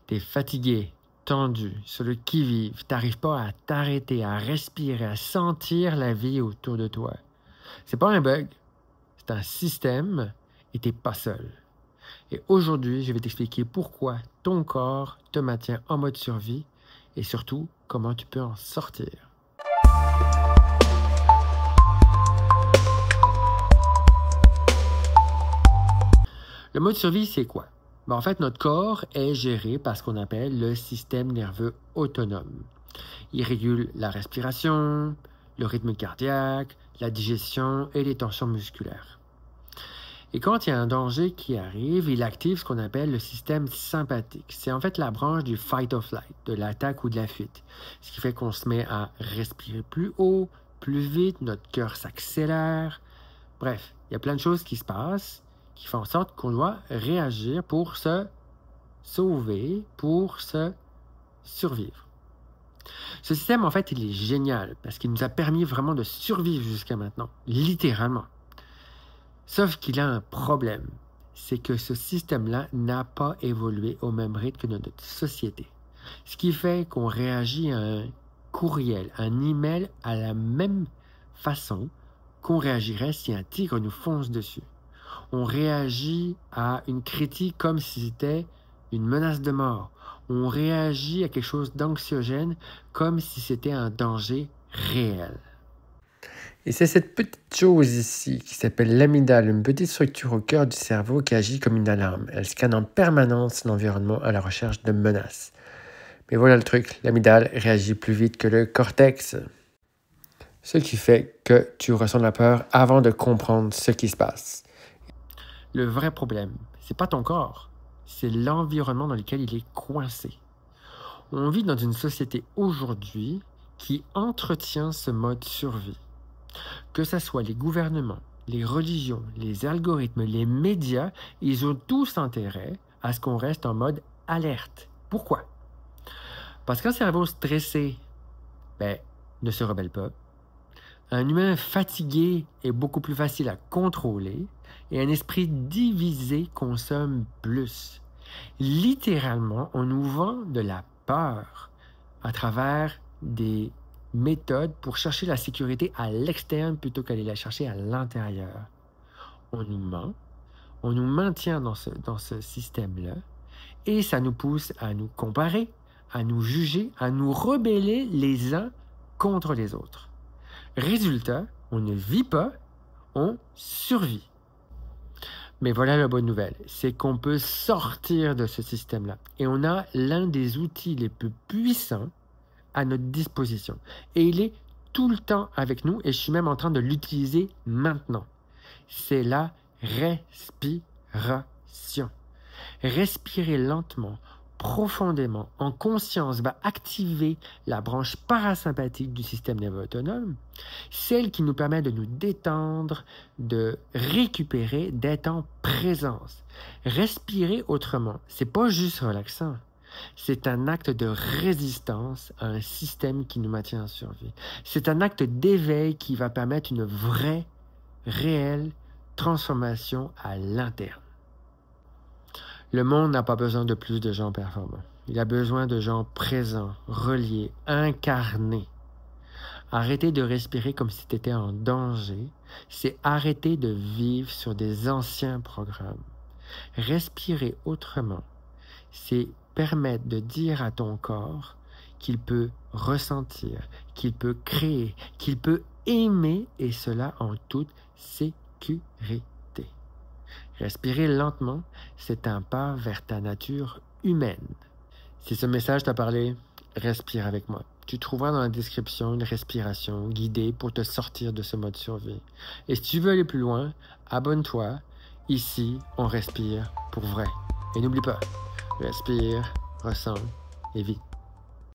Tu es fatigué, tendu, sur le qui-vive, tu n'arrives pas à t'arrêter, à respirer, à sentir la vie autour de toi. C'est pas un bug, c'est un système et tu n'es pas seul. Et aujourd'hui, je vais t'expliquer pourquoi ton corps te maintient en mode survie et surtout comment tu peux en sortir. Le mode survie, c'est quoi? En fait, notre corps est géré par ce qu'on appelle le système nerveux autonome. Il régule la respiration, le rythme cardiaque, la digestion et les tensions musculaires. Et quand il y a un danger qui arrive, il active ce qu'on appelle le système sympathique. C'est en fait la branche du fight or flight, de l'attaque ou de la fuite. Ce qui fait qu'on se met à respirer plus haut, plus vite, notre cœur s'accélère. Bref, il y a plein de choses qui se passent qui font en sorte qu'on doit réagir pour se sauver, pour se survivre. Ce système, en fait, il est génial parce qu'il nous a permis vraiment de survivre jusqu'à maintenant, littéralement. Sauf qu'il a un problème, c'est que ce système-là n'a pas évolué au même rythme que notre société. Ce qui fait qu'on réagit à un courriel, un email à la même façon qu'on réagirait si un tigre nous fonce dessus. On réagit à une critique comme si c'était une menace de mort. On réagit à quelque chose d'anxiogène comme si c'était un danger réel. Et c'est cette petite chose ici qui s'appelle l'amygdale, une petite structure au cœur du cerveau qui agit comme une alarme. Elle scanne en permanence l'environnement à la recherche de menaces. Mais voilà le truc, l'amygdale réagit plus vite que le cortex. Ce qui fait que tu ressens la peur avant de comprendre ce qui se passe. Le vrai problème, c'est pas ton corps, c'est l'environnement dans lequel il est coincé. On vit dans une société aujourd'hui qui entretient ce mode survie. Que ce soit les gouvernements, les religions, les algorithmes, les médias, ils ont tous intérêt à ce qu'on reste en mode alerte. Pourquoi? Parce qu'un cerveau stressé ne se rebelle pas. Un humain fatigué est beaucoup plus facile à contrôler et un esprit divisé consomme plus. Littéralement, on nous vend de la peur à travers des méthodes pour chercher la sécurité à l'externe plutôt qu'aller la chercher à l'intérieur. On nous ment, on nous maintient dans ce système-là et ça nous pousse à nous comparer, à nous juger, à nous rebeller les uns contre les autres. Résultat, on ne vit pas, on survit. Mais voilà la bonne nouvelle, c'est qu'on peut sortir de ce système-là. Et on a l'un des outils les plus puissants à notre disposition. Et il est tout le temps avec nous et je suis même en train de l'utiliser maintenant. C'est la respiration. Respirer lentement, profondément, en conscience, va activer la branche parasympathique du système nerveux autonome, celle qui nous permet de nous détendre, de récupérer, d'être en présence. Respirer autrement, c'est pas juste relaxant. C'est un acte de résistance à un système qui nous maintient en survie. C'est un acte d'éveil qui va permettre une vraie, réelle transformation à l'interne. Le monde n'a pas besoin de plus de gens performants. Il a besoin de gens présents, reliés, incarnés. Arrêter de respirer comme si tu étais en danger, c'est arrêter de vivre sur des anciens programmes. Respirer autrement, c'est permettre de dire à ton corps qu'il peut ressentir, qu'il peut créer, qu'il peut aimer, et cela en toute sécurité. Respirer lentement, c'est un pas vers ta nature humaine. Si ce message t'a parlé, respire avec moi. Tu trouveras dans la description une respiration guidée pour te sortir de ce mode survie. Et si tu veux aller plus loin, abonne-toi. Ici, on respire pour vrai. Et n'oublie pas, respire, ressens et vis.